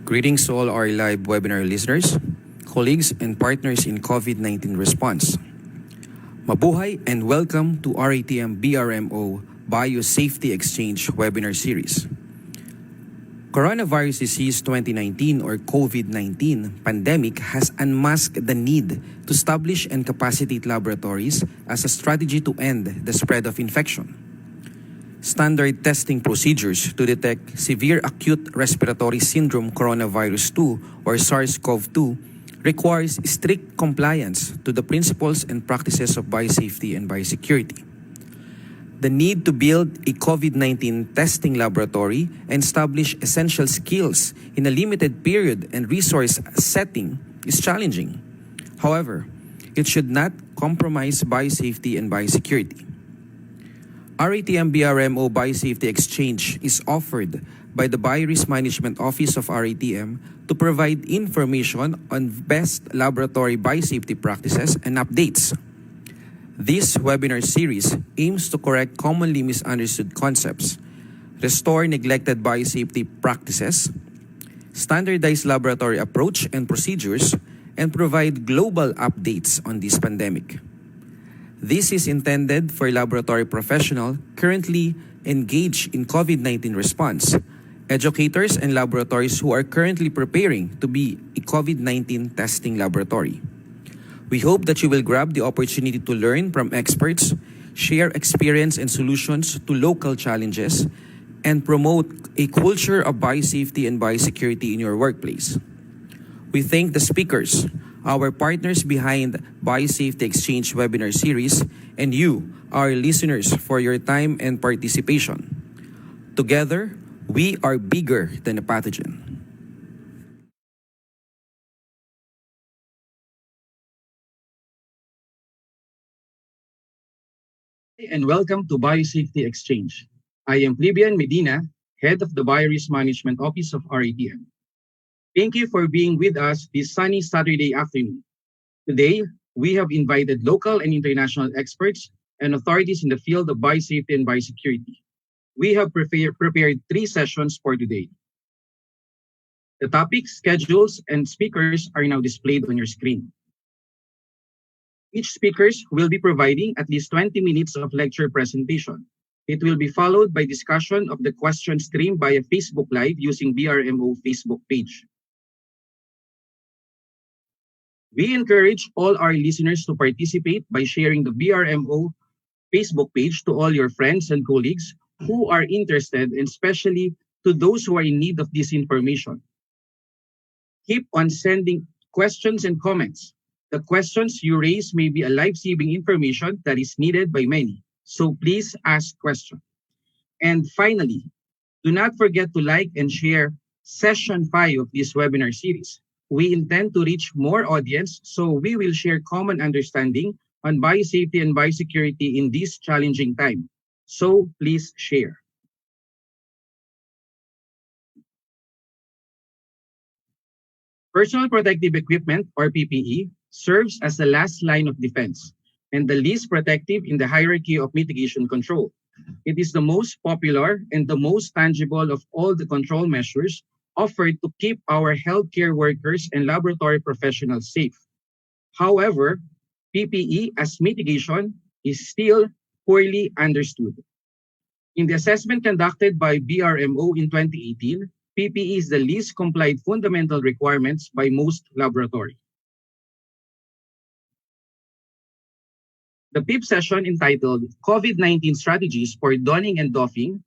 Greetings to all our live webinar listeners, colleagues, and partners in COVID-19 response. Mabuhay and welcome to RATM BRMO Biosafety Exchange webinar series. Coronavirus disease 2019 or COVID-19 pandemic has unmasked the need to establish and capacitate laboratories as a strategy to end the spread of infection. Standard testing procedures to detect severe acute respiratory syndrome coronavirus 2 or SARS-CoV-2 requires strict compliance to the principles and practices of biosafety and biosecurity. The need to build a COVID-19 testing laboratory and establish essential skills in a limited period and resource setting is challenging. However, it should not compromise biosafety and biosecurity. RATM BRMO Biosafety Exchange is offered by the Biorisk Management Office of RATM to provide information on best laboratory biosafety practices and updates. This webinar series aims to correct commonly misunderstood concepts, restore neglected biosafety practices, standardize laboratory approach and procedures, and provide global updates on this pandemic. This is intended for laboratory professionals currently engaged in COVID-19 response, educators and laboratories who are currently preparing to be a COVID-19 testing laboratory. We hope that you will grab the opportunity to learn from experts, share experience and solutions to local challenges, and promote a culture of biosafety and biosecurity in your workplace. We thank the speakers, our partners behind Biosafety Exchange webinar series, and you, our listeners, for your time and participation. Together, we are bigger than a pathogen. And welcome to Biosafety Exchange. I am Plebeian Medina, head of the Biorisk Management Office of RATM. Thank you for being with us this sunny Saturday afternoon. Today, we have invited local and international experts and authorities in the field of biosafety and biosecurity. We have prepared 3 sessions for today. The topics, schedules, and speakers are now displayed on your screen. Each speaker will be providing at least 20 minutes of lecture presentation. It will be followed by discussion of the question stream via Facebook Live using BRMO Facebook page. We encourage all our listeners to participate by sharing the BRMO Facebook page to all your friends and colleagues who are interested, and especially to those who are in need of this information. Keep on sending questions and comments. The questions you raise may be a life-saving information that is needed by many, so please ask questions. And finally, do not forget to like and share session 5 of this webinar series. We intend to reach more audience, so we will share common understanding on biosafety and biosecurity in this challenging time. So please share. Personal protective equipment, or PPE, serves as the last line of defense and the least protective in the hierarchy of mitigation control. It is the most popular and the most tangible of all the control measures offered to keep our healthcare workers and laboratory professionals safe. However, PPE as mitigation is still poorly understood. In the assessment conducted by BRMO in 2018, PPE is the least complied fundamental requirements by most laboratories. The PIP session entitled COVID-19 Strategies for Donning and Doffing.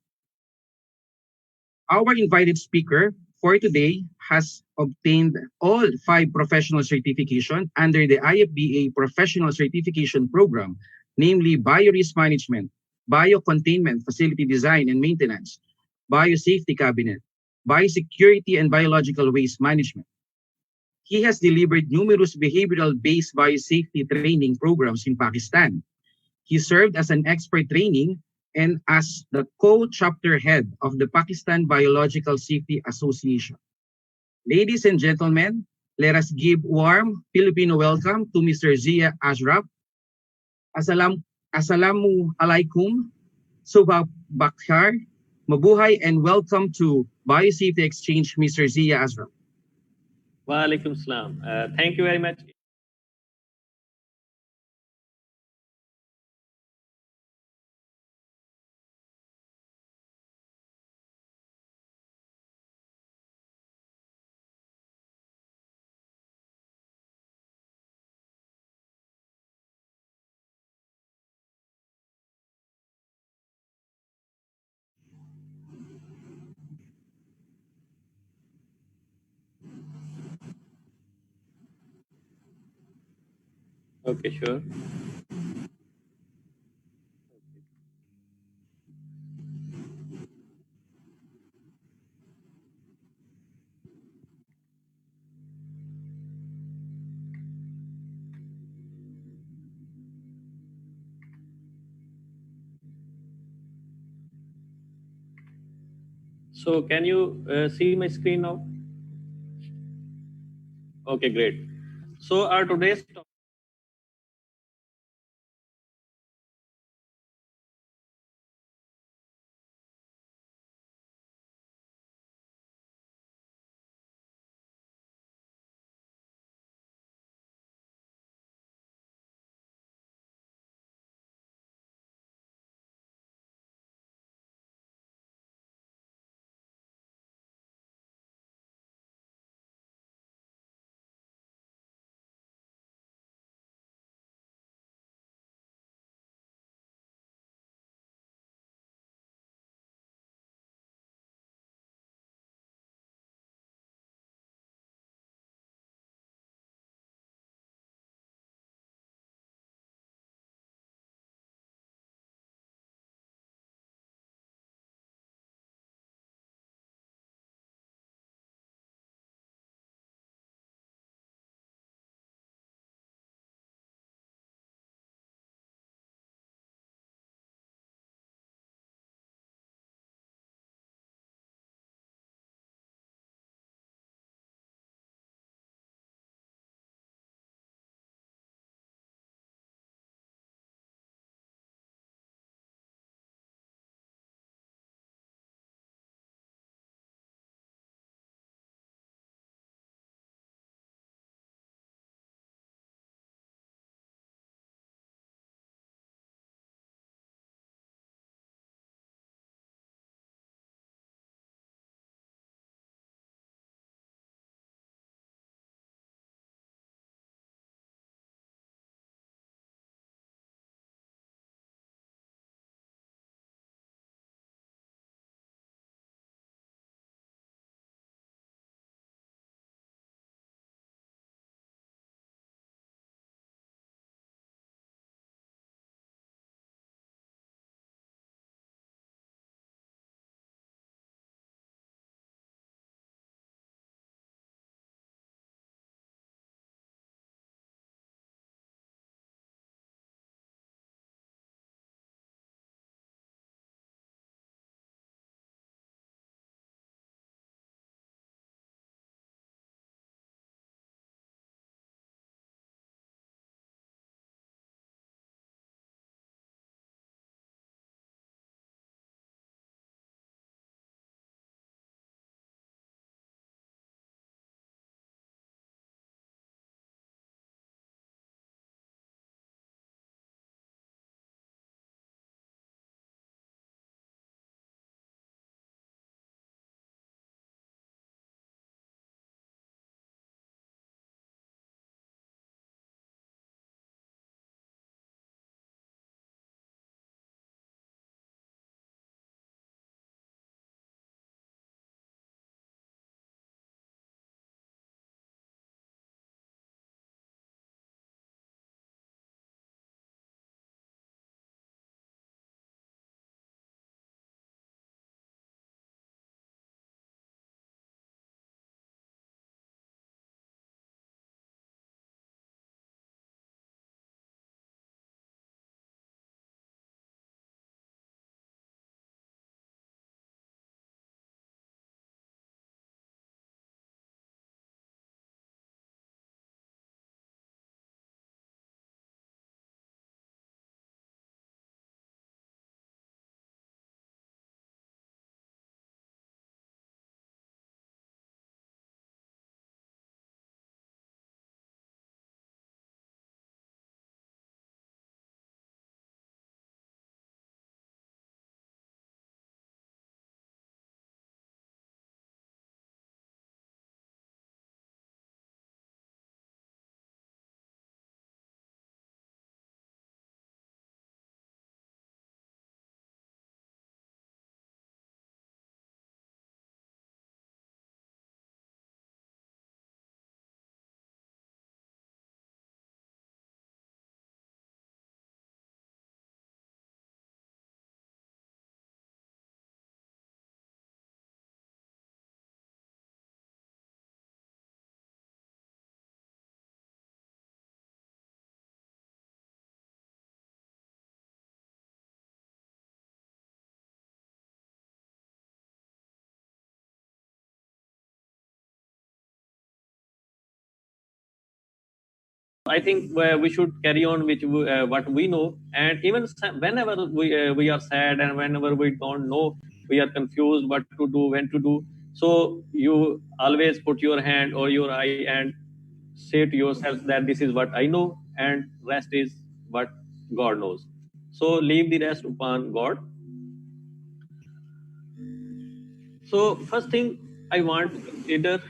Our invited speaker for today has obtained all 5 professional certifications under the IFBA Professional Certification Program, namely Biorisk Management, Biocontainment Facility Design and Maintenance, Biosafety Cabinet, Biosecurity and Biological Waste Management. He has delivered numerous behavioral-based biosafety training programs in Pakistan. He served as an expert training and as the co-chapter head of the Pakistan Biological Safety Association. Ladies and gentlemen, let us give warm Filipino welcome to Mr. Zia Ashraf. Assalamu alaikum, Subha Bakhar, Mabuhay, and welcome to Biosafety Exchange, Mr. Zia Ashraf. Walaikum salam. Thank you very much. Okay, sure. So can you see my screen now? Okay, great. So our today's I think we should carry on with what we know, and even whenever we are sad and whenever we don't know, we are confused what to do, when to do. So you always put your hand or your eye and say to yourself that this is what I know, and rest is what God knows. So leave the rest upon God. So first thing I want to consider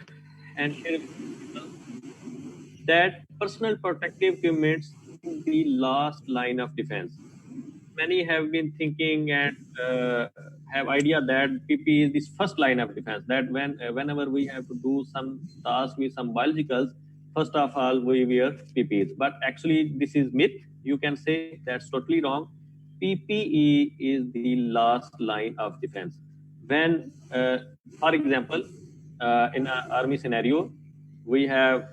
and share that personal protective equipment is the last line of defense. Many have been thinking and have idea that PP is this first line of defense. That whenever we have to do some task with some biologicals, first of all we wear PPEs. But actually this is myth. You can say that's totally wrong. PPE is the last line of defense. When, for example, in an army scenario, we have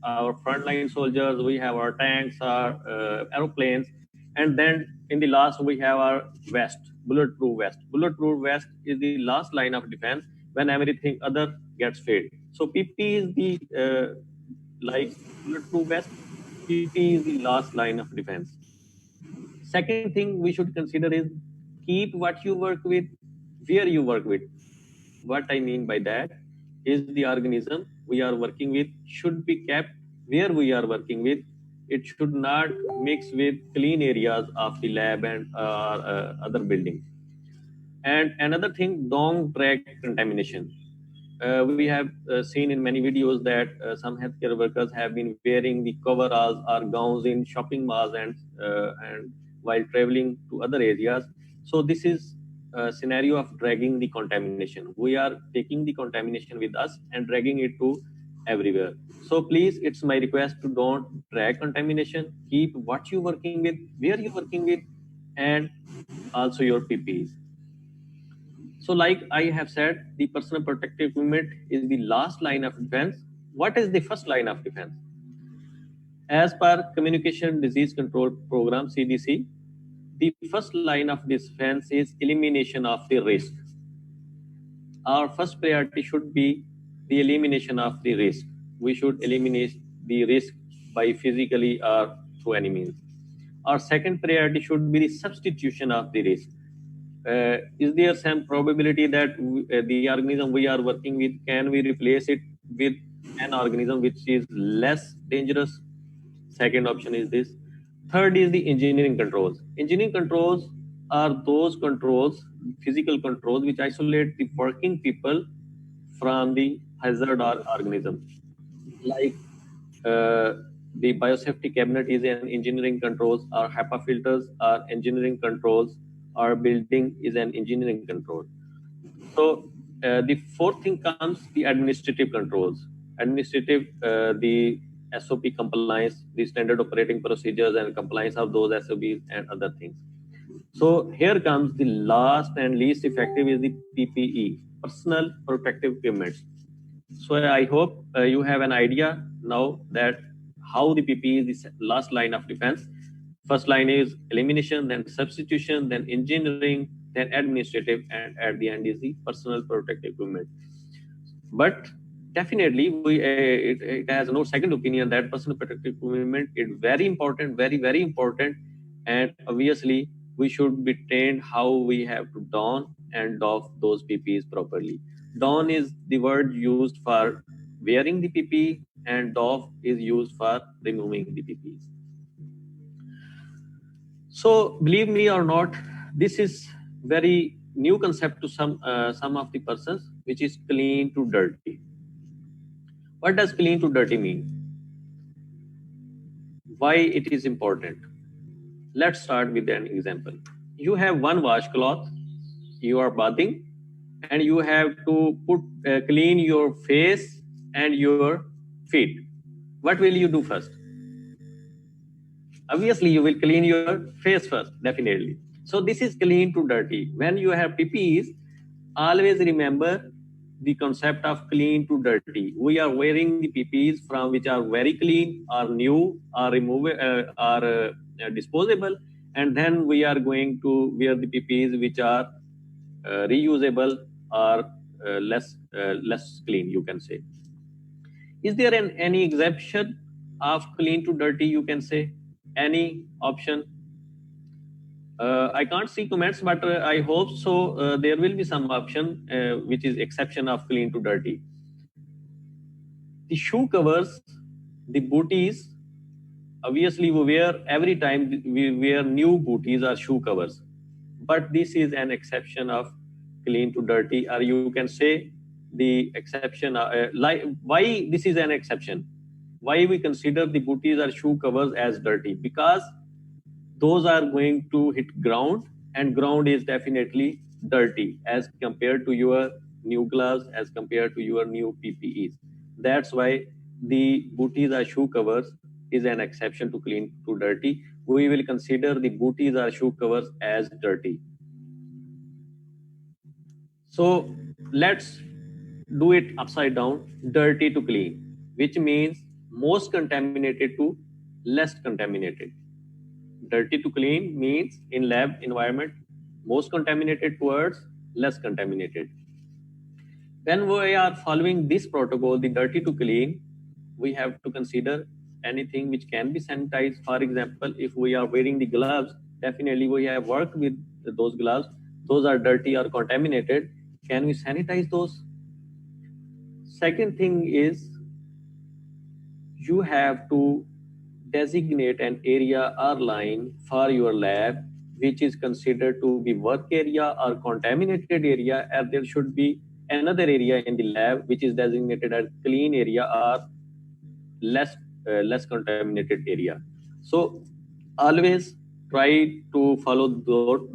our frontline soldiers, we have our tanks, our aeroplanes, and then in the last we have our vest, bulletproof vest. Bulletproof vest is the last line of defense when everything other gets failed. So PP is the like bulletproof vest. PP is the last line of defense. Second thing we should consider is keep what you work with where you work with. What I mean by that is the organism we are working with should be kept where we are working with. It should not mix with clean areas of the lab and other buildings. And another thing, don't drag contamination. We have seen in many videos that some healthcare workers have been wearing the coveralls or gowns in shopping malls and while traveling to other areas. So this is a scenario of dragging the contamination. We are taking the contamination with us and dragging it to everywhere. So please, it's my request to don't drag contamination. Keep what you're working with, where you're working with, and also your PPEs. So like I have said, the personal protective equipment is the last line of defense. What is the first line of defense? As per Communication Disease Control Program, CDC, the first line of defense is elimination of the risk. Our first priority should be the elimination of the risk. We should eliminate the risk by physically or through any means. Our second priority should be the substitution of the risk. Is there some probability that the organism we are working with, can we replace it with an organism which is less dangerous? Second option is this. Third is the engineering controls. Engineering controls are those controls, physical controls, which isolate the working people from the hazard or organism. Like the biosafety cabinet is an engineering controls, or HEPA filters are engineering controls, our building is an engineering control. So the fourth thing comes the administrative controls. Administrative, the SOP compliance, the standard operating procedures and compliance of those SOPs and other things. So here comes the last and least effective is the PPE, personal protective equipment. So I hope you have an idea now that how the PPE is the last line of defense. First line is elimination, then substitution, then engineering, then administrative, and at the end is the personal protective equipment. But definitely, it has no second opinion that personal protective equipment is very important, very, very important. And obviously, we should be trained how we have to don and doff those PPEs properly. Don is the word used for wearing the PPE, and doff is used for removing the PPEs. So believe me or not, this is very new concept to some of the persons, which is clean to dirty. What does clean to dirty mean? Why it is important? Let's start with an example. You have one washcloth, you are bathing, and you have to clean your face and your feet. What will you do first? Obviously, you will clean your face first, definitely. So this is clean to dirty. When you have PPEs, always remember the concept of clean to dirty. We are wearing the PPEs from which are very clean, are new, are disposable, and then we are going to wear the PPEs which are reusable or less clean, you can say. Is there any exception of clean to dirty, you can say? Any option? I can't see comments, but I hope so. There will be some option which is exception of clean to dirty. The shoe covers, the booties, obviously we wear every time we wear new booties or shoe covers. But this is an exception of clean to dirty, or you can say the exception, like why this is an exception? Why we consider the booties or shoe covers as dirty? Because those are going to hit ground, and ground is definitely dirty as compared to your new gloves, as compared to your new PPEs. That's why the booties or shoe covers is an exception to clean to dirty. We will consider the booties or shoe covers as dirty. So let's do it upside down, dirty to clean, which means most contaminated to less contaminated. Dirty to clean means in lab environment, most contaminated towards less contaminated. When we are following this protocol, the dirty to clean, we have to consider anything which can be sanitized. For example, if we are wearing the gloves, definitely we have worked with those gloves. Those are dirty or contaminated. Can we sanitize those? Second thing is you have to designate an area or line for your lab which is considered to be work area or contaminated area, and there should be another area in the lab which is designated as clean area or less contaminated area. So always try to follow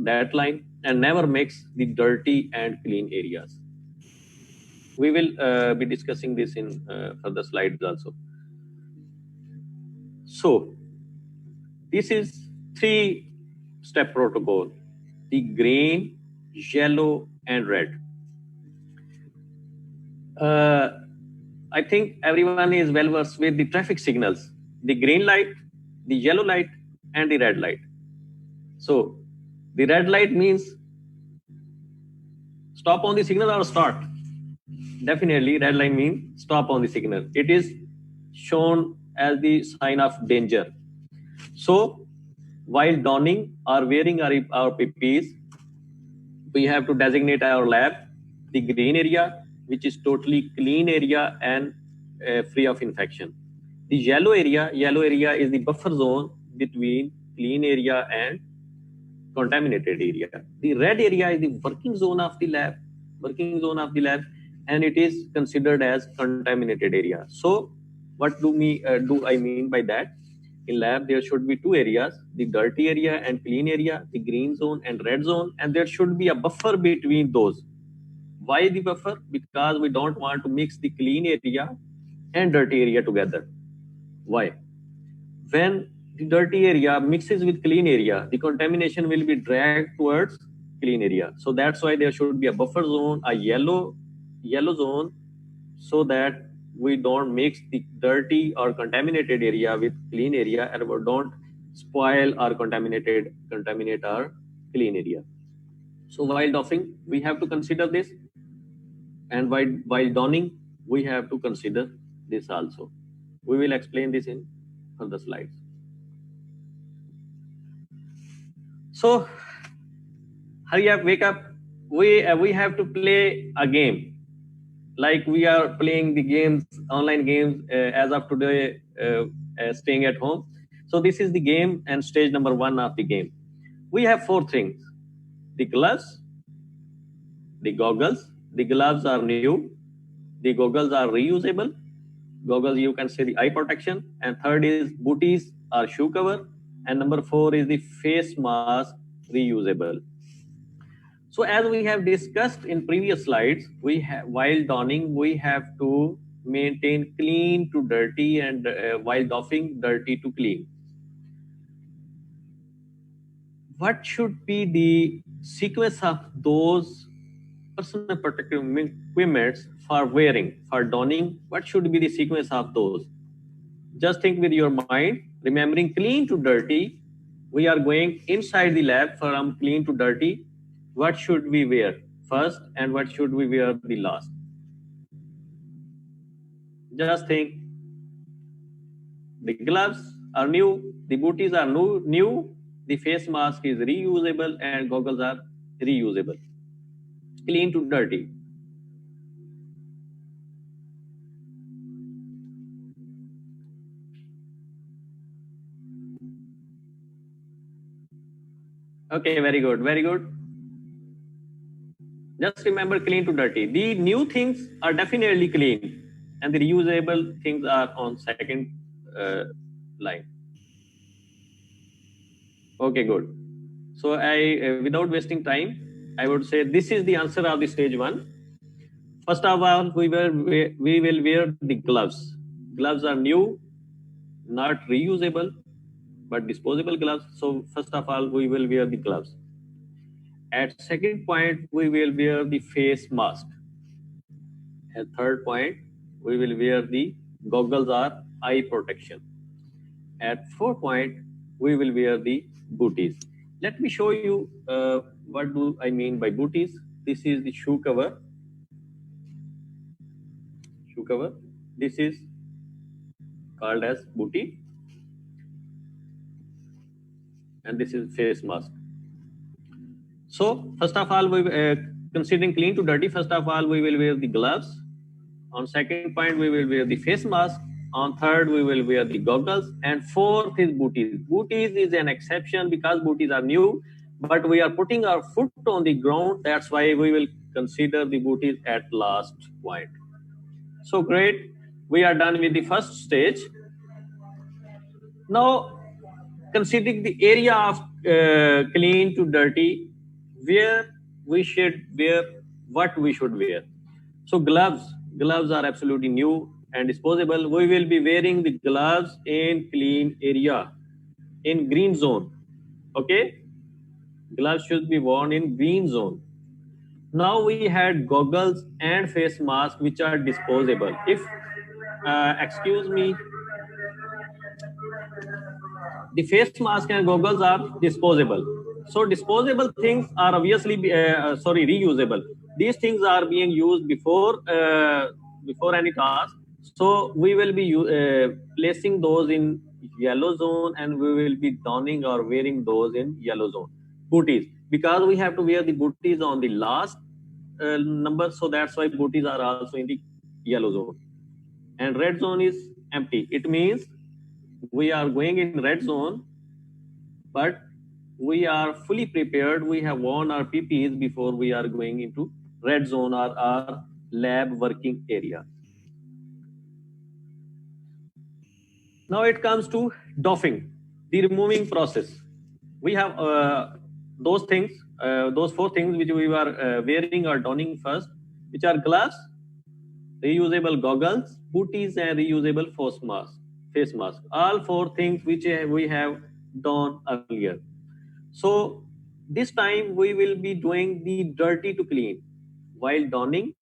that line and never mix the dirty and clean areas. We will be discussing this in further slides also. So this is 3-step protocol: the green, yellow, and red. I think everyone is well versed with the traffic signals: the green light, the yellow light, and the red light. So the red light means stop on the signal or start. Definitely red line means stop on the signal. It is shown as the sign of danger. So while donning or wearing our PPEs, we have to designate our lab, the green area, which is totally clean area and free of infection. The yellow area is the buffer zone between clean area and contaminated area. The red area is the working zone of the lab, and it is considered as contaminated area. So what do I mean by that? In lab, there should be 2 areas, the dirty area and clean area, the green zone and red zone, and there should be a buffer between those. Why the buffer? Because we don't want to mix the clean area and dirty area together. Why? When the dirty area mixes with clean area, the contamination will be dragged towards clean area. So that's why there should be a buffer zone, a yellow zone, so that we don't mix the dirty or contaminated area with clean area, and we don't spoil or contaminate our clean area. So while doffing, we have to consider this, and while donning, we have to consider this also. We will explain this in further slides. So hurry up, wake up. We have to play a game. Like we are playing the games, online games, as of today, staying at home. So this is the game and stage number 1 of the game. We have 4 things: the gloves, the goggles. The gloves are new. The goggles are reusable. Goggles, you can say the eye protection. And third is booties or shoe cover. And number 4 is the face mask, reusable. So as we have discussed in previous slides, while donning, we have to maintain clean to dirty, and while doffing, dirty to clean. What should be the sequence of those personal protective equipment for wearing, for donning? What should be the sequence of those? Just think with your mind, remembering clean to dirty. We are going inside the lab from clean to dirty. What should we wear first, and what should we wear the last? Just think. The gloves are new, the booties are new, the face mask is reusable, and goggles are reusable. Clean to dirty. Okay, very good, very good. Just remember clean to dirty. The new things are definitely clean, and the reusable things are on second line. Okay, good. So without wasting time, I would say this is the answer of the stage 1. First of all, we will wear the gloves. Gloves are new, not reusable, but disposable gloves. So first of all, we will wear the gloves. At second point, we will wear the face mask. At third point, we will wear the goggles or eye protection. At fourth point, we will wear the booties. Let me show you what do I mean by booties. This is the shoe cover. Shoe cover. This is called as booty. And this is face mask. So first of all, considering clean to dirty, first of all, we will wear the gloves. On second point, we will wear the face mask. On third, we will wear the goggles. And fourth is booties. Booties is an exception because booties are new, but we are putting our foot on the ground. That's why we will consider the booties at last point. So great. We are done with the first stage. Now, considering the area of clean to dirty, where we should wear, what we should wear. So gloves are absolutely new and disposable. We will be wearing the gloves in clean area, in green zone. Okay, gloves should be worn in green zone. Now we had goggles and face masks which are disposable. If excuse me, the face mask and goggles are disposable. So disposable things are obviously reusable. These things are being used before any task. So we will be placing those in yellow zone, and we will be donning or wearing those in yellow zone. Booties, because we have to wear the booties on the last number, so that's why booties are also in the yellow zone. And red zone is empty. It means we are going in red zone, but we are fully prepared. We have worn our PPEs before we are going into red zone or our lab working area. Now it comes to doffing, the removing process. We have those things, those four things which we were wearing or donning first, which are gloves, reusable goggles, booties, and reusable face mask. All four things which we have done earlier. So this time we will be doing the dirty to clean. While donning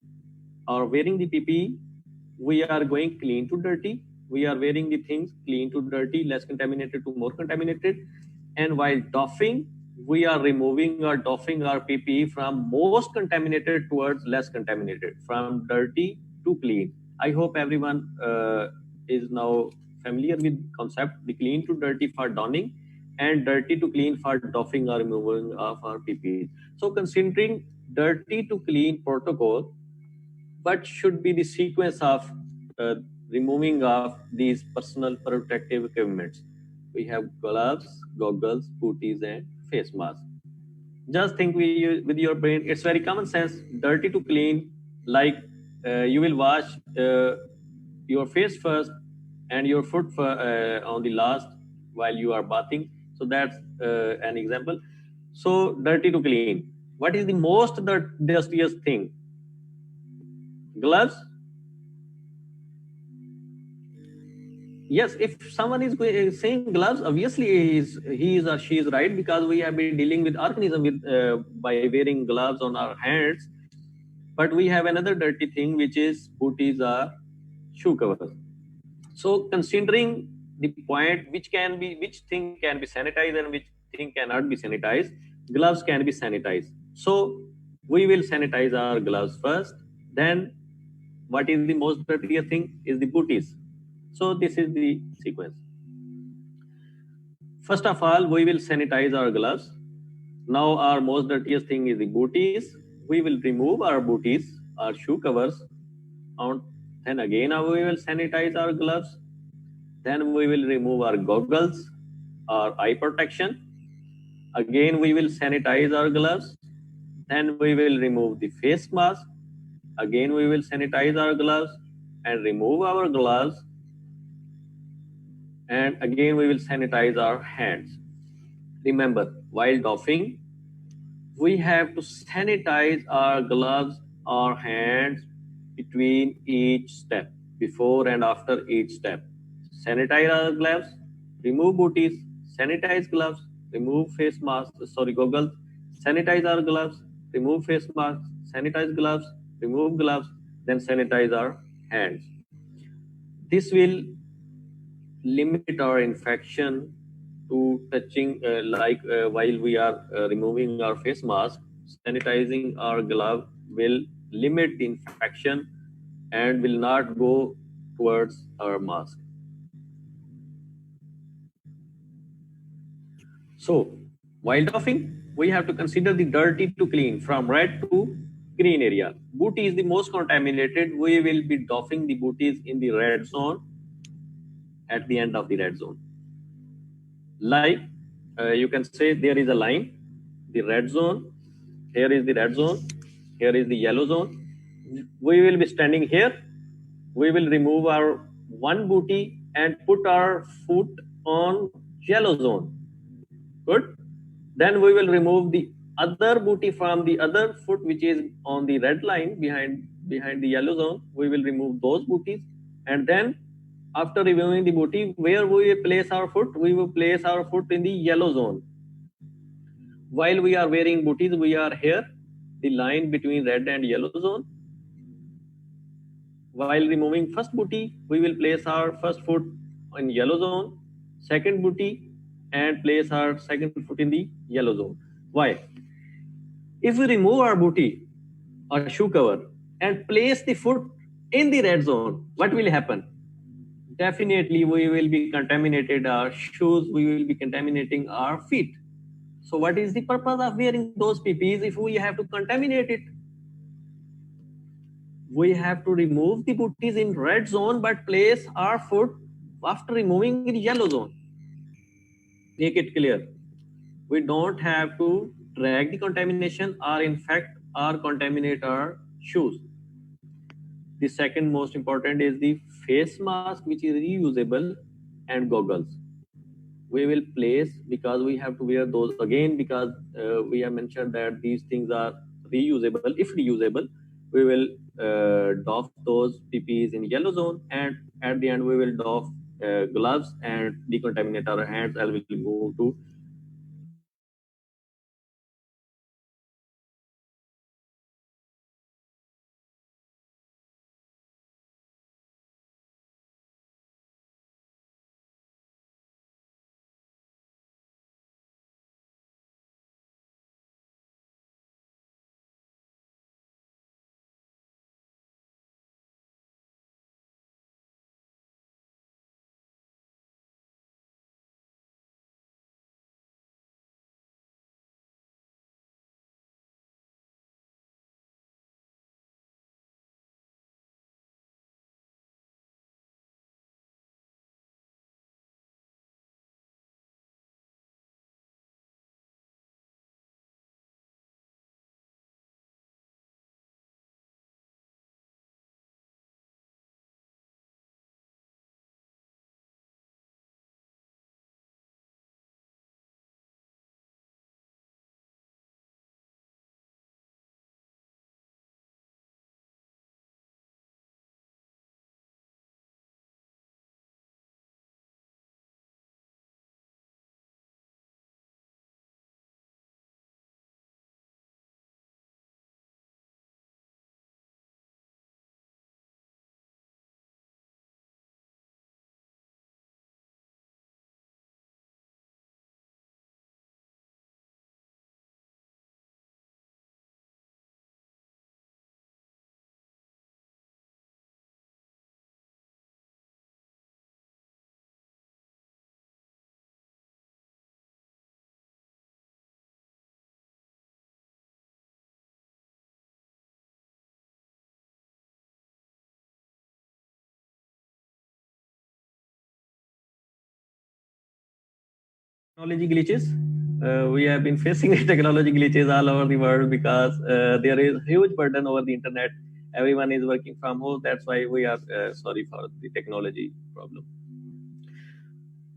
or wearing the PPE, we are going clean to dirty. We are wearing the things clean to dirty, less contaminated to more contaminated. And while doffing, we are removing or doffing our PPE from most contaminated towards less contaminated, from dirty to clean. I hope everyone is now familiar with concept, the clean to dirty for donning and dirty to clean for doffing or removing of our PPE. So considering dirty to clean protocol, what should be the sequence of removing of these personal protective equipments? We have gloves, goggles, booties, and face masks. Just think with your brain. It's very common sense. Dirty to clean, like you will wash your face first and your foot on the last while you are bathing. So that's an example. So dirty to clean. What is the most dirtiest thing? Gloves. Yes, if someone is saying gloves, obviously he is or she is right, because we have been dealing with organism by wearing gloves on our hands. But we have another dirty thing, which is booties or shoe covers. So considering the point which thing can be sanitized and which thing cannot be sanitized, gloves can be sanitized. So we will sanitize our gloves first. Then what is the most dirtiest thing is the booties. So this is the sequence. First of all, we will sanitize our gloves. Now our most dirtiest thing is the booties. We will remove our booties, our shoe covers. Then again we will sanitize our gloves. Then we will remove our goggles, our eye protection. Again we will sanitize our gloves. Then we will remove the face mask. Again we will sanitize our gloves and remove our gloves. And again we will sanitize our hands. Remember, while doffing, we have to sanitize our gloves, our hands between each step, before and after each step. Sanitize our gloves, remove booties, sanitize gloves, remove face masks, goggles, sanitize our gloves, remove face masks, sanitize gloves, remove gloves, then sanitize our hands. This will limit our infection to touching while we are removing our face mask. Sanitizing our glove will limit the infection and will not go towards our mask. So while doffing, we have to consider the dirty to clean from red to green area. Booty is the most contaminated. We will be doffing the booties in the red zone at the end of the red zone. Like you can say there is a line, the red zone, here is the red zone, here is the yellow zone. We will be standing here. We will remove our one booty and put our foot on yellow zone. Good. Then we will remove the other booty from the other foot which is on the red line behind the yellow zone. We will remove those booties, and then after removing the booty, where we will place our foot, we will place our foot in the yellow zone. While we are wearing booties, we are here, the line between red and yellow zone. While removing first booty, we will place our first foot in yellow zone, second booty, and place our second foot in the yellow zone. Why? If we remove our booty or shoe cover and place the foot in the red zone, what will happen? Definitely we will be contaminated our shoes, we will be contaminating our feet. So what is the purpose of wearing those PPEs if we have to contaminate it? We have to remove the booties in red zone but place our foot after removing in yellow zone. Make it clear. We don't have to drag the contamination or infect or contaminate our shoes. The second most important is the face mask, which is reusable, and goggles. We will place, because we have to wear those again, because we have mentioned that these things are reusable. If reusable, we will doff those PPEs in yellow zone, and at the end we will doff gloves and decontaminate our hands, and we will move to Technology glitches. We have been facing technology glitches all over the world because there is huge burden over the internet. Everyone is working from home. That's why we are sorry for the technology problem.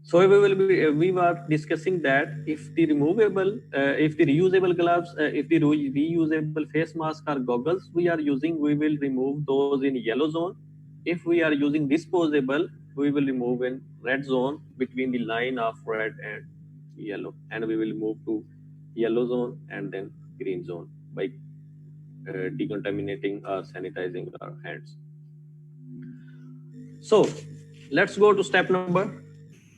So we were discussing that if the reusable gloves, if the reusable face mask or goggles we are using, we will remove those in yellow zone. If we are using disposable, we will remove in red zone between the line of red and yellow, and we will move to yellow zone and then green zone by decontaminating or sanitizing our hands. So let's go to step number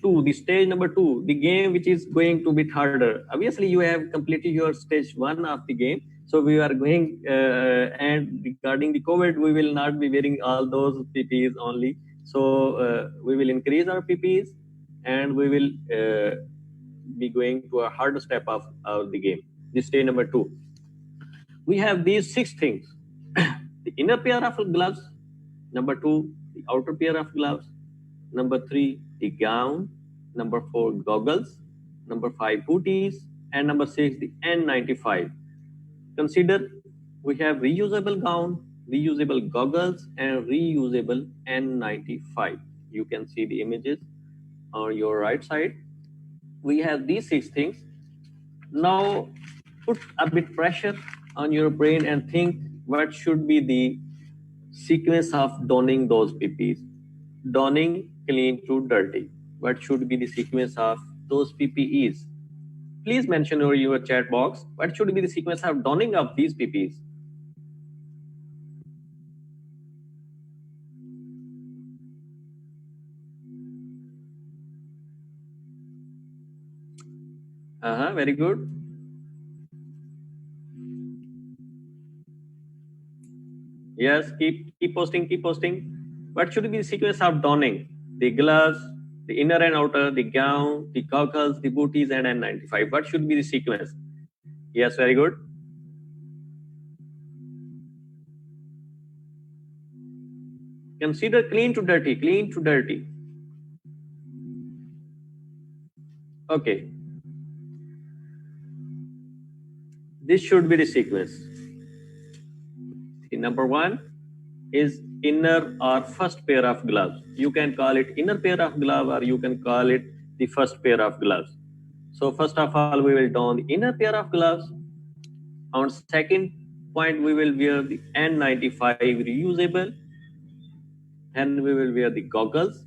2, the stage number 2, the game which is going to be harder. Obviously, you have completed your stage 1 of the game. So we are going, and regarding the COVID, we will not be wearing all those PPEs only. So we will increase our PPEs and we will be going to a harder step of the game. This stage number 2. We have these 6 things. The inner pair of gloves, number 2, the outer pair of gloves, number 3, the gown, number 4, goggles, number 5, booties, and number 6, the N95. Consider we have reusable gown, reusable goggles, and reusable N95. You can see the images on your right side. We have these 6 things. Now put a bit pressure on your brain and think what should be the sequence of donning those PPEs. Donning, clean to dirty. What should be the sequence of those PPEs? Please mention over your chat box what should be the sequence of donning of these PPEs. Very good. Yes, keep posting. What should be the sequence of donning? The gloves, the inner and outer, the gown, the goggles, the booties, and N95. What should be the sequence? Yes, very good. Consider clean to dirty. Okay. This should be the sequence. The number 1 is inner or first pair of gloves. You can call it inner pair of glove or you can call it the first pair of gloves. So first of all, we will don the inner pair of gloves. On second point, we will wear the N95 reusable and we will wear the goggles.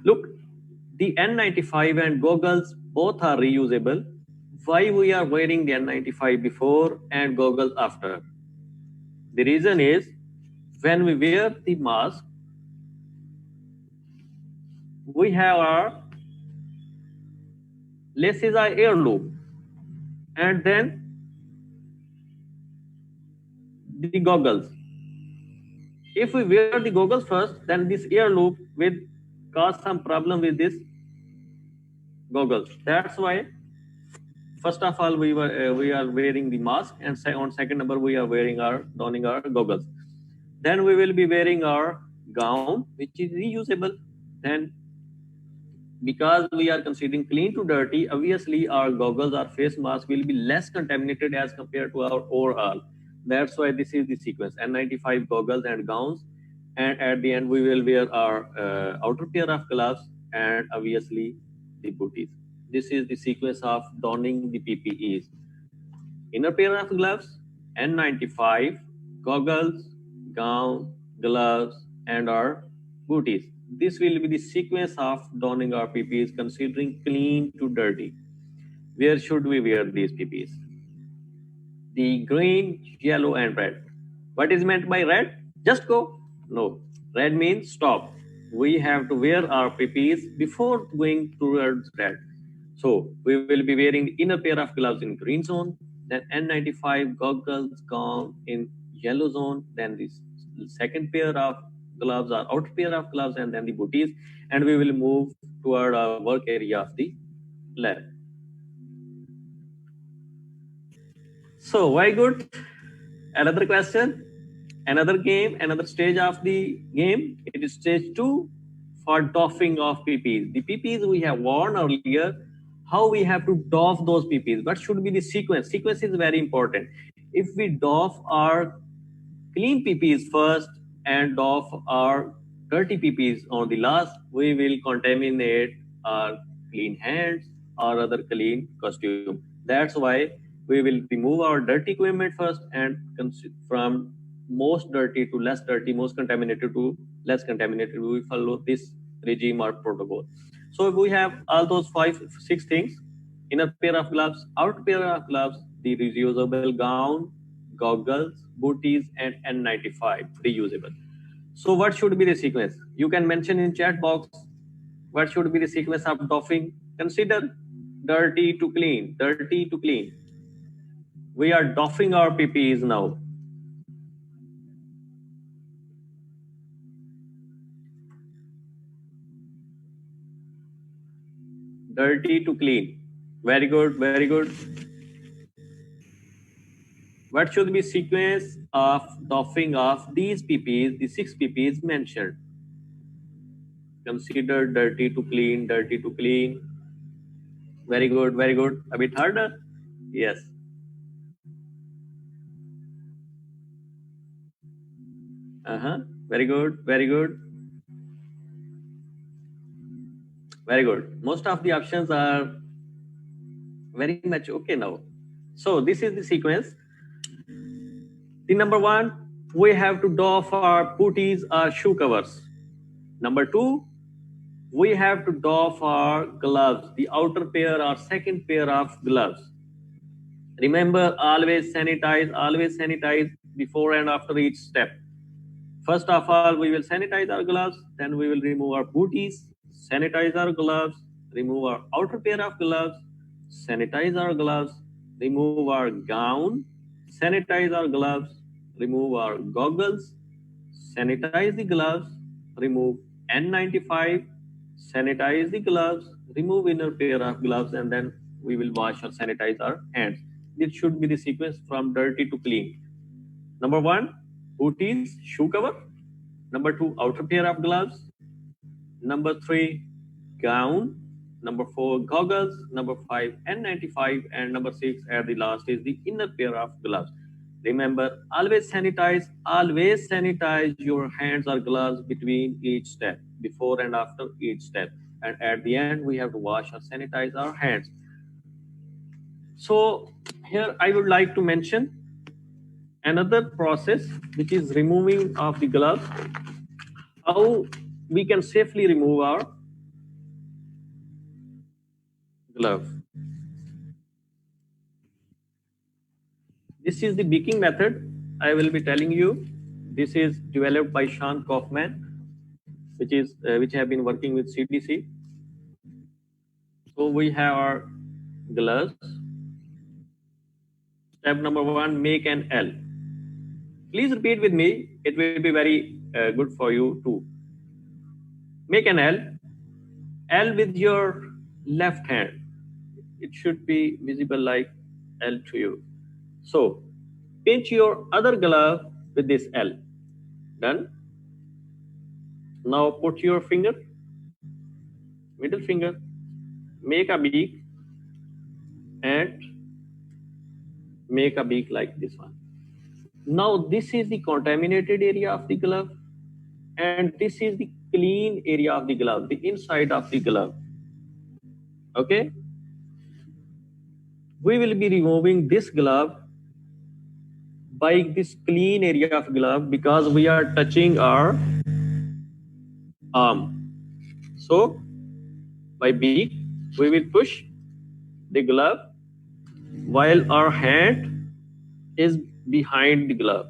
Look, the N95 and goggles both are reusable. Why we are wearing the N95 before and goggles after? The reason is when we wear the mask, we have our laces are air loop and then the goggles. If we wear the goggles first, then this air loop will cause some problem with this goggles. That's why first of all we are wearing the mask, and on second number we are donning our goggles. Then we will be wearing our gown, which is reusable. Then because we are considering clean to dirty, obviously our goggles or face mask will be less contaminated as compared to our overall. That's why this is the sequence: N95 goggles and gowns, and at the end we will wear our outer pair of gloves and obviously the booties. This is the sequence of donning the PPEs: inner pair of gloves, N95, goggles, gown, gloves, and our booties. This will be the sequence of donning our PPEs considering clean to dirty. Where should we wear these PPEs? The green, yellow, and red. What is meant by red? Just go. No. Red means stop. We have to wear our PPEs before going towards red. So we will be wearing the inner pair of gloves in green zone, then N95 goggles, gown in yellow zone, then this second pair of gloves or outer pair of gloves, and then the booties, and we will move toward our work area of the lab. So why good? Another question, another game, another stage of the game. It is stage 2 for doffing of PPEs. The PPEs we have worn earlier how we have to doff those PPs. What should be the sequence? Sequence is very important. If we doff our clean PPs first and doff our dirty PPs on the last, we will contaminate our clean hands or other clean costume. That's why we will remove our dirty equipment first and from most dirty to less dirty, most contaminated to less contaminated. We follow this regime or protocol. So we have all those 6 things: inner pair of gloves, outer pair of gloves, the reusable gown, goggles, booties, and N95 reusable. So what should be the sequence? You can mention in chat box what should be the sequence of doffing. Consider dirty to clean, dirty to clean. We are doffing our PPEs now. Dirty to clean. Very good, very good. What should be sequence of doffing of these PPs, the 6 PPs mentioned? Consider dirty to clean, dirty to clean. Very good, very good. A bit harder? Yes. Very good, very good. Very good. Most of the options are very much okay now. So this is the sequence. The number 1, we have to doff our booties or shoe covers. Number 2, we have to doff our gloves, the outer pair or second pair of gloves. Remember, always sanitize before and after each step. First of all, we will sanitize our gloves, then we will remove our booties, sanitize our gloves, remove our outer pair of gloves, sanitize our gloves, remove our gown, sanitize our gloves, remove our goggles, sanitize the gloves, remove N95, sanitize the gloves, remove inner pair of gloves, and then we will wash or sanitize our hands. This should be the sequence from dirty to clean. Number 1, booties, shoe cover. Number 2, outer pair of gloves. Number 3, gown. Number 4, goggles. Number 5, N95. And number 6, at the last, is the inner pair of gloves. Remember, always sanitize your hands or gloves between each step, before and after each step. And at the end, we have to wash or sanitize our hands. So here I would like to mention another process, which is removing of the gloves. How we can safely remove our glove. This is the beaking method I will be telling you. This is developed by Sean Kaufman, which have been working with CDC. So we have our gloves. Step number 1, make an L. Please repeat with me. It will be very good for you too. Make an L. L with your left hand. It should be visible like L to you. So pinch your other glove with this L. Done. Now put your finger, middle finger, make a beak, and make a beak like this one. Now this is the contaminated area of the glove, and this is the clean area of the glove, the inside of the glove. Okay? We will be removing this glove by this clean area of glove because we are touching our arm. So by beak, we will push the glove while our hand is behind the glove.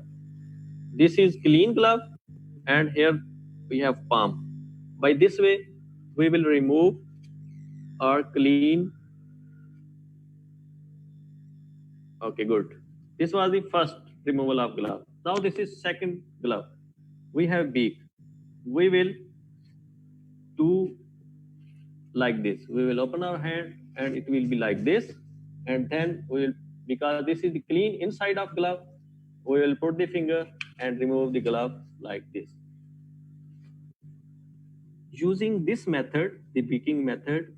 This is clean glove, and here we have palm. By this way, we will remove our clean. Okay, good. This was the first removal of glove. Now this is second glove. We have beak. We will do like this. We will open our hand and it will be like this. And then we will, because this is the clean inside of glove, we will put the finger and remove the glove like this. Using this method, the beaking method,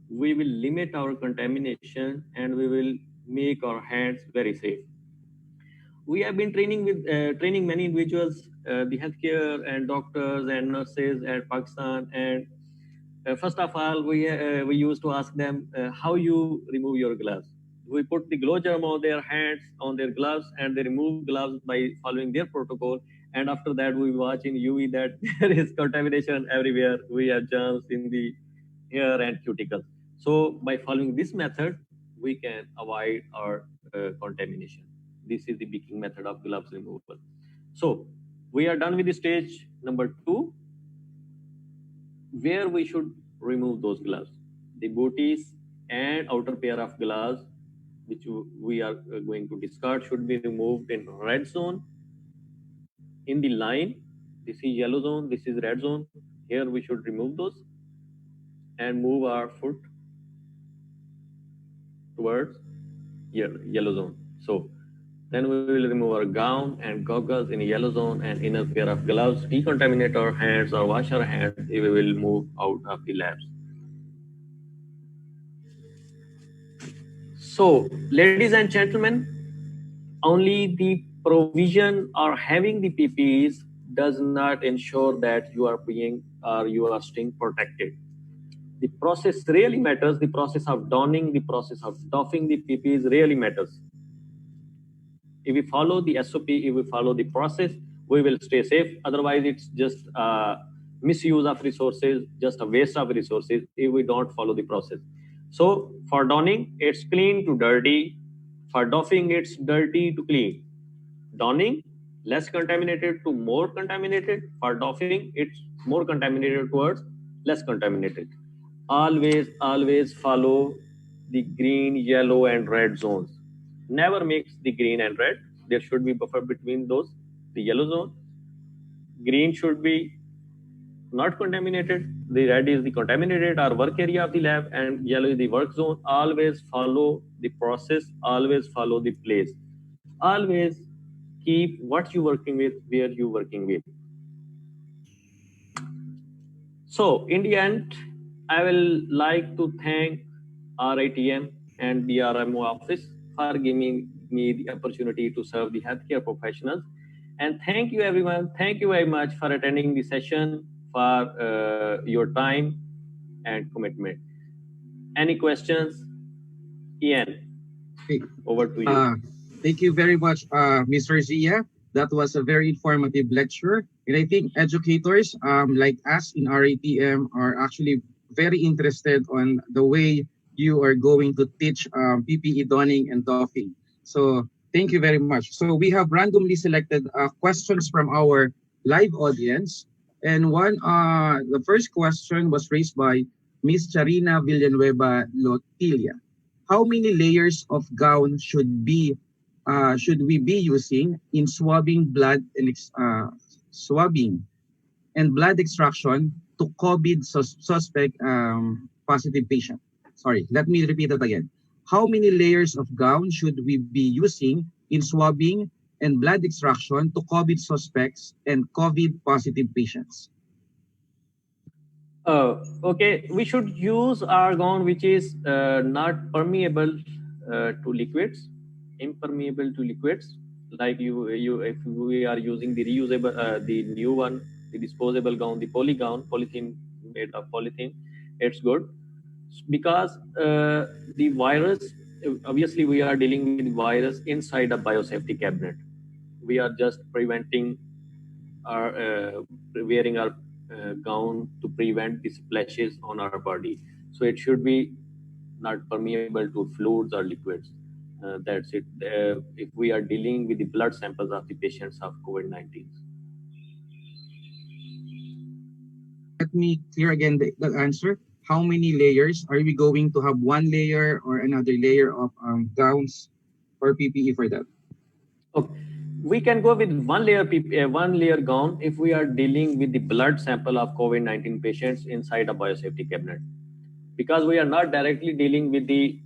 we will limit our contamination and we will make our hands very safe. We have been training many individuals, the healthcare and doctors and nurses at Pakistan. And first of all, we used to ask them how you remove your gloves. We put the glow germ on their hands, on their gloves, and they remove gloves by following their protocol. And after that, we watch in UV that there is contamination everywhere. We have germs in the hair and cuticles. So by following this method, we can avoid our contamination. This is the baking method of gloves removal. So we are done with the stage number 2, where we should remove those gloves. The booties and outer pair of gloves, which we are going to discard, should be removed in red zone. In the line, this is yellow zone, this is red zone. Here we should remove those and move our foot towards yellow zone. So then we will remove our gown and goggles in yellow zone and inner pair of gloves, decontaminate our hands or wash our hands if we will move out of the labs. So, ladies and gentlemen, only the provision or having the PPEs does not ensure that you are being or you are staying protected. The process really matters. The process of donning, the process of doffing the PPEs really matters. If we follow the SOP, if we follow the process, we will stay safe. Otherwise, it's just misuse of resources, just a waste of resources if we don't follow the process. So for donning, it's clean to dirty. For doffing, it's dirty to clean. Donning, less contaminated to more contaminated. For doffing, it's more contaminated towards less contaminated. Always follow the green, yellow, and red zones. Never mix the green and red. There should be buffer between those. The yellow zone, green should be not contaminated. The red is the contaminated or work area of the lab, and yellow is the work zone. Always follow the process. Always follow the place. Always keep what you're working with where you're working with. So in the end, I will like to thank RITM and BRMO office for giving me the opportunity to serve the healthcare professionals. And thank you everyone. Thank you very much for attending the session, for your time and commitment. Any questions? Ian, Okay. over to you. Thank you very much, Mr. Zia. That was a very informative lecture. And I think educators like us in RATM are actually very interested on the way you are going to teach PPE donning and doffing. So thank you very much. So we have randomly selected questions from our live audience. And the first question was raised by Miss Charina Villanueva Lotilia. How many layers of gown should we be using in swabbing and blood extraction to COVID suspect positive patient? Sorry, let me repeat that again. How many layers of gown should we be using in swabbing and blood extraction to COVID suspects and COVID positive patients? Okay, we should use argon which is not permeable to liquids, impermeable to liquids. Like if we are using the reusable, the new one, the disposable gown, the polythene made of polythene, it's good because the virus. Obviously, we are dealing with virus inside a biosafety cabinet. We are just preventing our wearing our gown to prevent the splashes on our body. So it should be not permeable to fluids or liquids. That's it. If we are dealing with the blood samples of the patients of COVID-19. Let me clear again the answer. How many layers? Are we going to have one layer or another layer of gowns or PPE for that? Okay. We can go with one layer gown if we are dealing with the blood sample of COVID-19 patients inside a biosafety cabinet, because we are not directly dealing with the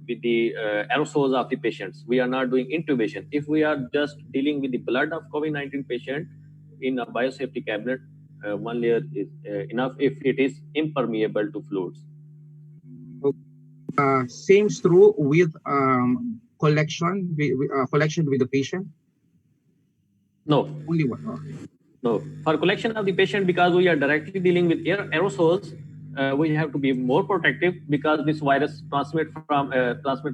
aerosols of the patients. We are not doing intubation. If we are just dealing with the blood of COVID-19 patient in a biosafety cabinet, one layer is enough if it is impermeable to fluids. Same's true with collection with the patient. No, Only one. Okay. no. For collection of the patient, because we are directly dealing with aerosols, we have to be more protective because this virus transmit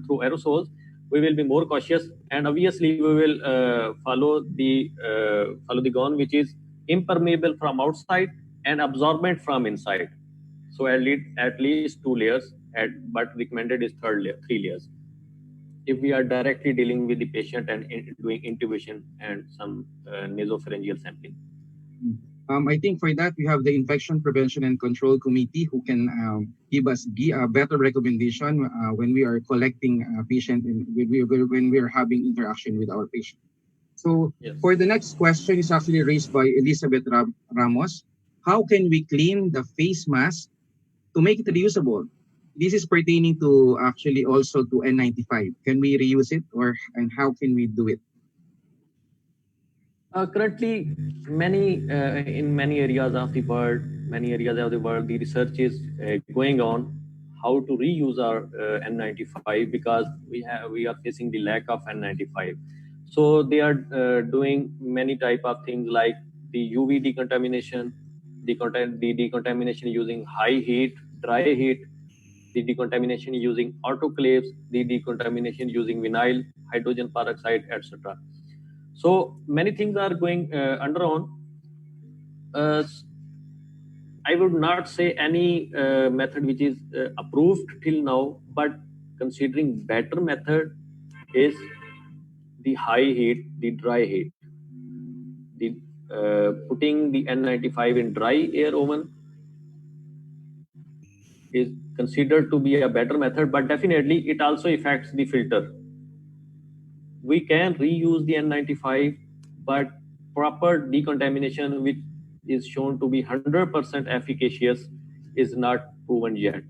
through aerosols. We will be more cautious, and obviously we will follow the gone, which is impermeable from outside and absorbent from inside. So at least 2 layers, but recommended is three layers. If we are directly dealing with the patient and doing intubation and some nasopharyngeal sampling. I think for that we have the Infection Prevention and Control Committee who can give us a better recommendation when we are collecting a patient and when we are having interaction with our patient. So Yes. for the next question is actually raised by Elizabeth Ramos. How can we clean the face mask to make it reusable? This is pertaining to actually also to N95. Can we reuse it and how can we do it? Currently, in many areas of the world, the research is going on how to reuse our N95 because we are facing the lack of N95. So they are doing many type of things like the UV decontamination, the decontamination using high heat, dry heat, the decontamination using autoclaves, the decontamination using vinyl, hydrogen peroxide, etc. So many things are going under on. I would not say any method which is approved till now, but considering better method is the high heat, the dry heat. The putting the N95 in dry air oven is considered to be a better method, but definitely it also affects the filter. We can reuse the N95, but proper decontamination, which is shown to be 100% efficacious, is not proven yet.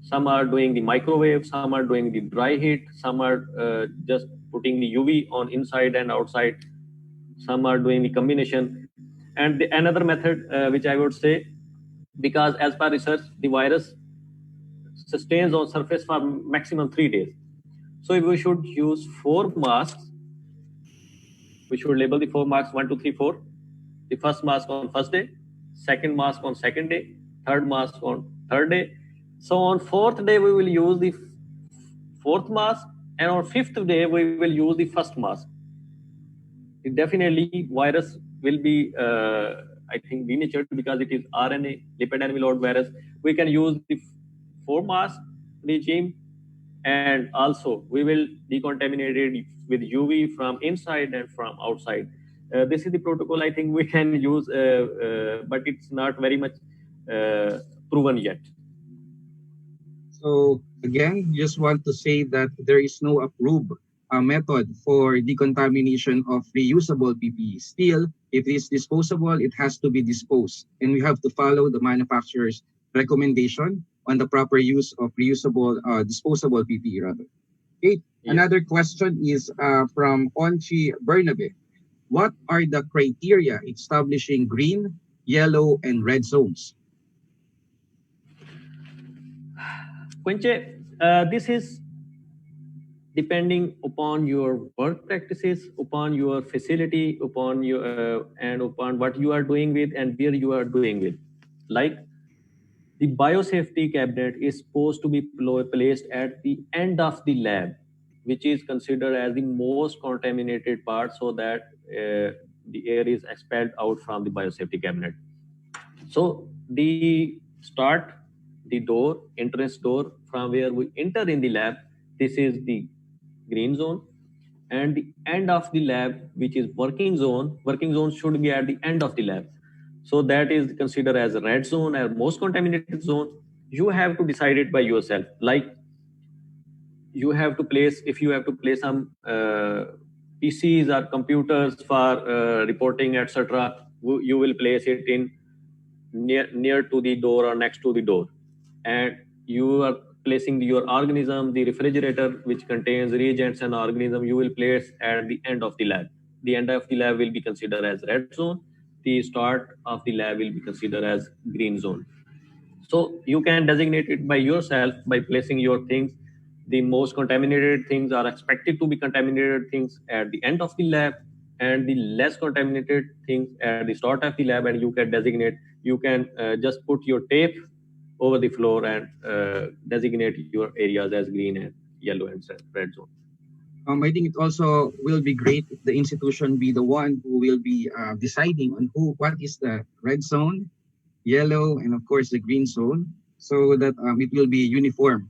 Some are doing the microwave, some are doing the dry heat, some are just putting the UV on inside and outside, some are doing the combination. And another method, which I would say, because as per research, the virus sustains on surface for maximum 3 days. So we should use 4 masks. We should label the 4 masks 1, 2, 3, 4. The first mask on first day, second mask on second day, third mask on third day. So on fourth day we will use the fourth mask, and on fifth day we will use the first mask. It definitely virus will be, I think, denatured because it is RNA, lipid enveloped virus. We can use the 4 mask regime, and also we will decontaminate it with UV from inside and from outside. This is the protocol I think we can use, but it's not very much proven yet. So again, just want to say that there is no approved method for decontamination of reusable PPE. Still, if it is disposable, it has to be disposed, and we have to follow the manufacturer's recommendation on the proper use of reusable, disposable PPE rather. Okay. Yes. Another question is from Onchi Bernabe. What are the criteria establishing green, yellow, and red zones? Quinche, this is depending upon your work practices, upon your facility, upon your and upon what you are doing with and where you are doing with. Like the biosafety cabinet is supposed to be placed at the end of the lab, which is considered as the most contaminated part, so that the air is expelled out from the biosafety cabinet. So the entrance door from where we enter in the lab, this is the green zone, and the end of the lab, which is working zone should be at the end of the lab. So that is considered as a red zone, or most contaminated zone. You have to decide it by yourself. Like you have to place, if you have to place some PCs or computers for reporting, etc., you will place it in near to the door or next to the door, and you are placing your organism, the refrigerator which contains reagents and organism, you will place at the end of the lab. The end of the lab will be considered as red zone. The start of the lab will be considered as green zone. So you can designate it by yourself by placing your things The most contaminated things are expected to be contaminated things at the end of the lab, and the less contaminated things at the start of the lab, and you can designate, you can just put your tape over the floor and designate your areas as green and yellow and red zone. I think it also will be great if the institution be the one who will be deciding on what is the red zone, yellow, and of course the green zone, so that it will be uniform.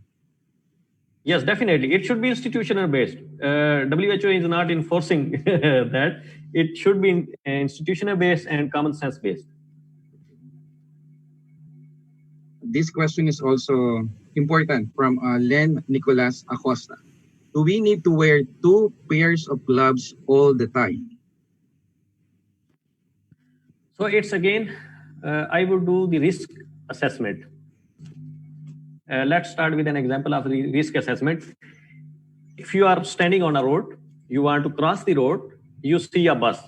Yes, definitely. It should be institutional based. WHO is not enforcing that. It should be institutional based and common sense based. This question is also important from Len Nicolas Acosta. Do we need to wear 2 pairs of gloves all the time? So it's again, I would do the risk assessment. Let's start with an example of the risk assessment. If you are standing on a road, you want to cross the road, you see a bus.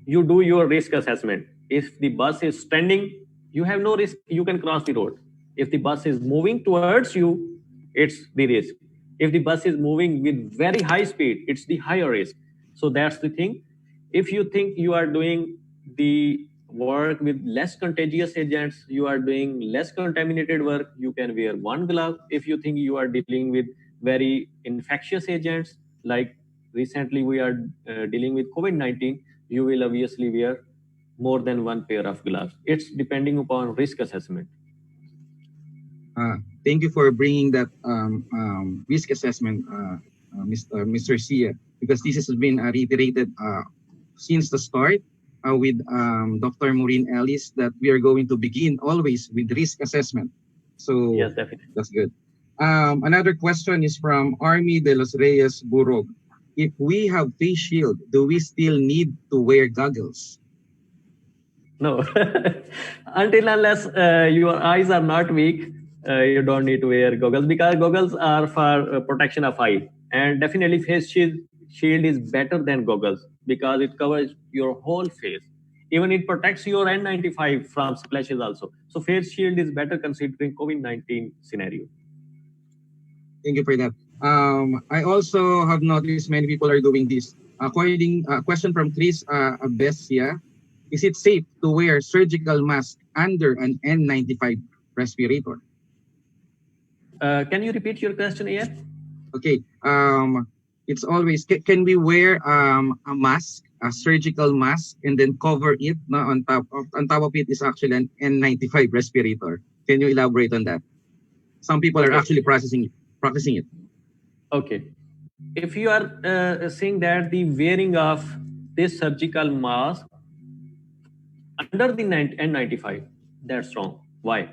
You do your risk assessment. If the bus is standing, you have no risk, you can cross the road. If the bus is moving towards you, it's the risk. If the bus is moving with very high speed, it's the higher risk. So that's the thing. If you think you are doing the work with less contagious agents, you are doing less contaminated work, you can wear 1 glove. If you think you are dealing with very infectious agents, like recently we are dealing with COVID-19, you will obviously wear more than 1 pair of gloves. It's depending upon risk assessment. Thank you for bringing that risk assessment, Mr. Sia, because this has been reiterated since the start with Dr. Maureen Ellis, that we are going to begin always with risk assessment. So yes, definitely. That's good. Another question is from Army de los Reyes Burog. If we have face shield, do we still need to wear goggles? No, until unless your eyes are not weak, you don't need to wear goggles, because goggles are for protection of eye. And definitely face shield is better than goggles because it covers your whole face. Even it protects your N95 from splashes also. So face shield is better considering COVID-19 scenario. Thank you for that. I also have noticed many people are doing this. According question from Chris Abesia, is it safe to wear surgical mask under an N95 respirator? Can you repeat your question again? Okay. It's always, can we wear a mask, a surgical mask, and then cover it? No, on top of it is actually an N95 respirator. Can you elaborate on that? Some people are actually practicing it. Okay. If you are saying that the wearing of this surgical mask under the N95, that's wrong. Why?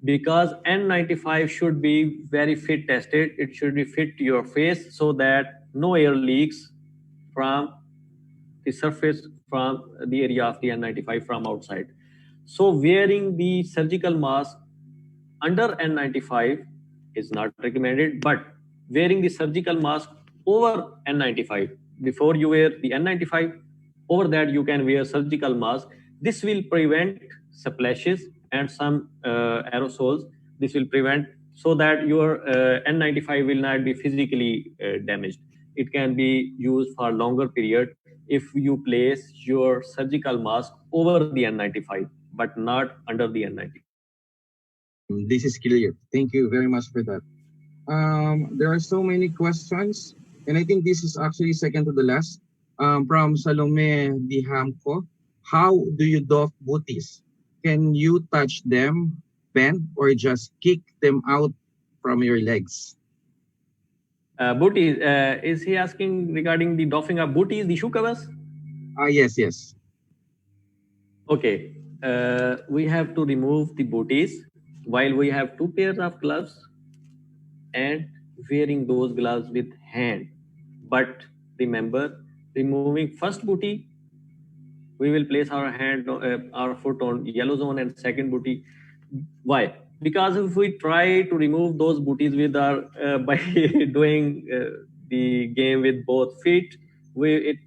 Because N95 should be very fit tested. It should be fit to your face so that no air leaks from the surface, from the area of the N95 from outside. So wearing the surgical mask under N95 is not recommended, but wearing the surgical mask over N95, before you wear the N95, over that you can wear surgical mask. This will prevent splashes and some aerosols. This will prevent, so that your N95 will not be physically damaged. It can be used for longer period if you place your surgical mask over the N95, but not under the N95. This is clear. Thank you very much for that. There are so many questions, and I think this is actually second to the last. From Salome Dihamko, how do you doff booties? Can you touch them, bend, or just kick them out from your legs? Booties, is he asking regarding the doffing of booties, the shoe covers? Yes. Okay, we have to remove the booties while we have 2 pairs of gloves and wearing those gloves with hand. But remember, removing first booty, we will place our hand, our foot on yellow zone, and second booty. Why? Because if we try to remove those booties with our by doing the game with both feet,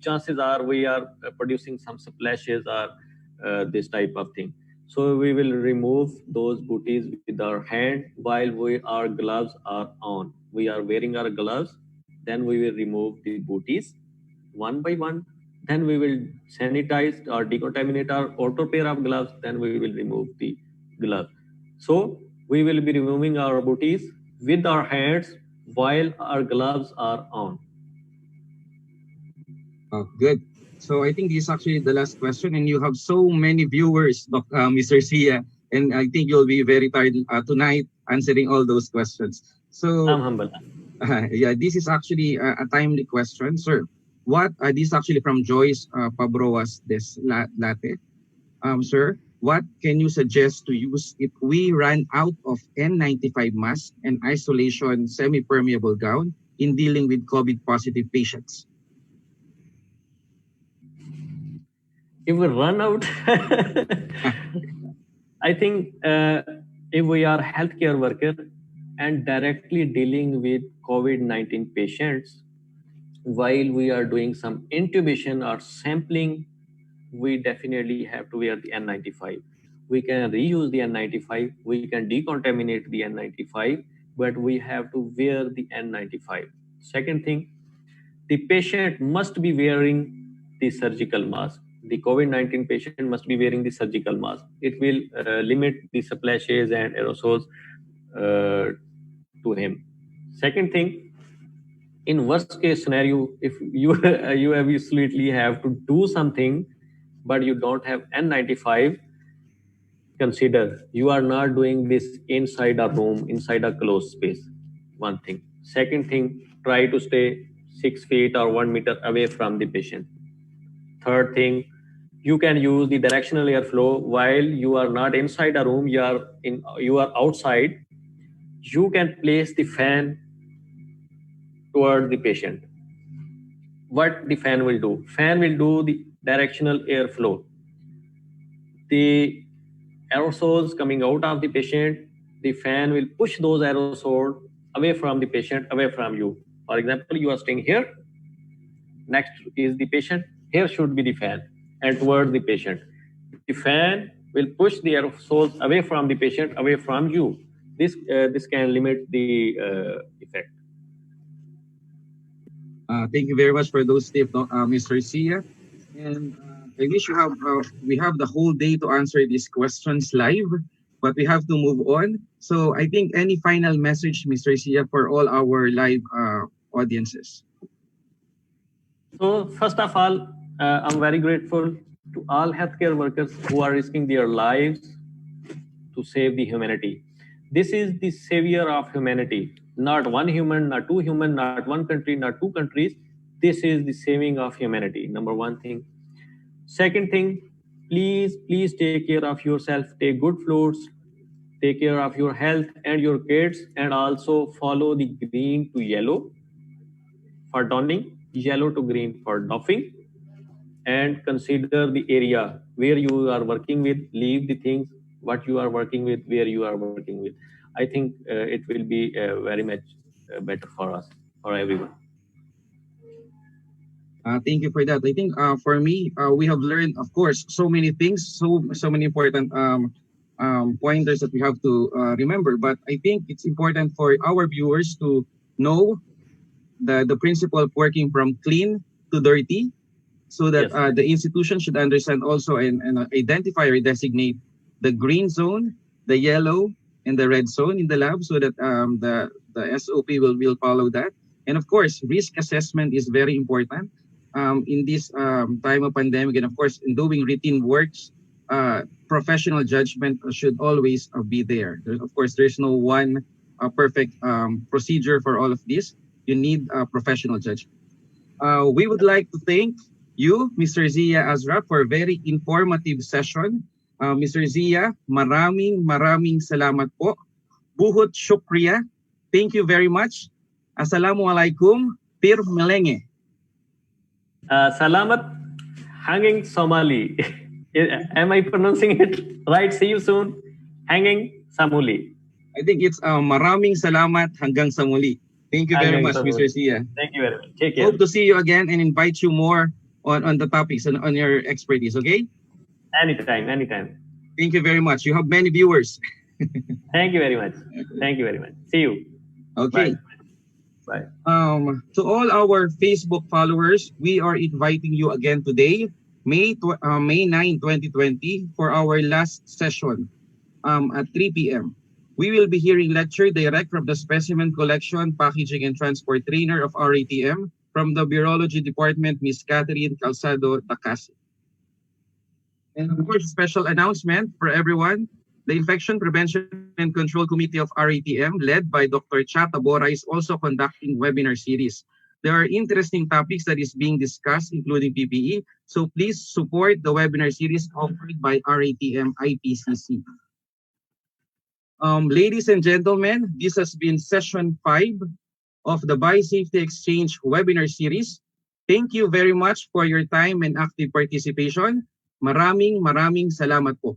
chances are we are producing some splashes or this type of thing. So we will remove those booties with our hand while our gloves are on. We are wearing our gloves, then we will remove the booties one by one. Then we will sanitize or decontaminate our outer pair of gloves. Then we will remove the glove. So we will be removing our booties with our hands while our gloves are on. Oh, good. So I think this is actually the last question, and you have so many viewers, Mr. Sia, and I think you'll be very tired tonight answering all those questions. So I'm humble. yeah, this is actually a timely question, sir. What this is actually from Joyce Pabroas Latte. Sir, what can you suggest to use if we run out of N95 mask and isolation semi-permeable gown in dealing with COVID positive patients? If we run out, I think if we are healthcare worker and directly dealing with COVID-19 patients, while we are doing some intubation or sampling, we definitely have to wear the N95. We can reuse the N95, we can decontaminate the N95, but we have to wear the N95. Second thing, the patient must be wearing the surgical mask. The COVID-19 patient must be wearing the surgical mask. It will limit the splashes and aerosols to him. Second thing, in worst case scenario, if you you absolutely have to do something, but you don't have N95, consider you are not doing this inside a room, inside a closed space. One thing. Second thing, try to stay 6 feet or 1 meter away from the patient. Third thing, you can use the directional airflow while you are not inside a room, you are outside. You can place the fan toward the patient. What the fan will do? Fan will do the directional airflow. The aerosols coming out of the patient, the fan will push those aerosols away from the patient, away from you. For example, you are staying here, next is the patient, here should be the fan, and towards the patient. The fan will push the aerosols away from the patient, away from you. This can limit the effect. Thank you very much for those tips, Mr. Sia. And I wish we have the whole day to answer these questions live, but we have to move on. So I think any final message, Mr. Sia, for all our live audiences? So first of all, I'm very grateful to all healthcare workers who are risking their lives to save the humanity. This is the savior of humanity. Not one human, not two human, not one country, not two countries. This is the saving of humanity. Number one thing. Second thing, please take care of yourself. Take good fluids. Take care of your health and your kids, and also follow the green to yellow for donning, yellow to green for doffing, and consider the area where you are working with. Leave the things what you are working with where you are working with. I think it will be very much better for us, for everyone. Thank you for that. I think for me, we have learned, of course, so many things, so many important pointers that we have to remember. But I think it's important for our viewers to know the principle of working from clean to dirty, so that Yes. the institution should understand also and identify or designate the green zone, the yellow, and the red zone in the lab, so that the SOP will follow that. And of course, risk assessment is very important in this time of pandemic. And of course, in doing routine works, professional judgment should always be there. Of course, there's no one perfect procedure for all of this. You need professional judgment. We would like to thank you, Mr. Zia Azra, for a very informative session. Mr. Zia, maraming salamat po. Buhut shukriya. Thank you very much. Assalamualaikum. Pir melenge. Salamat Hanging Somali. Am I pronouncing it right? See you soon. Hanging Samuli. I think it's maraming salamat hanggang sa muli. Thank you very much, Mr. Zia. Thank you very much. Take care. Hope to see you again and invite you more on the topics and on your expertise, okay? Anytime. Thank you very much. You have many viewers. Thank you very much. Thank you very much. See you. Okay. Bye. To all our Facebook followers, we are inviting you again today, May 9, 2020, for our last session at 3 p.m. We will be hearing lecture direct from the Specimen Collection, Packaging and Transport Trainer of RATM from the Virology Department, Ms. Catherine Calzado Takasi. And of course, special announcement for everyone. The Infection Prevention and Control Committee of RATM, led by Dr. Cha Tabora, is also conducting webinar series. There are interesting topics that is being discussed, including PPE. So please support the webinar series offered by RATM IPCC. Ladies and gentlemen, this has been session 5 of the Biosafety Exchange webinar series. Thank you very much for your time and active participation. Maraming salamat po.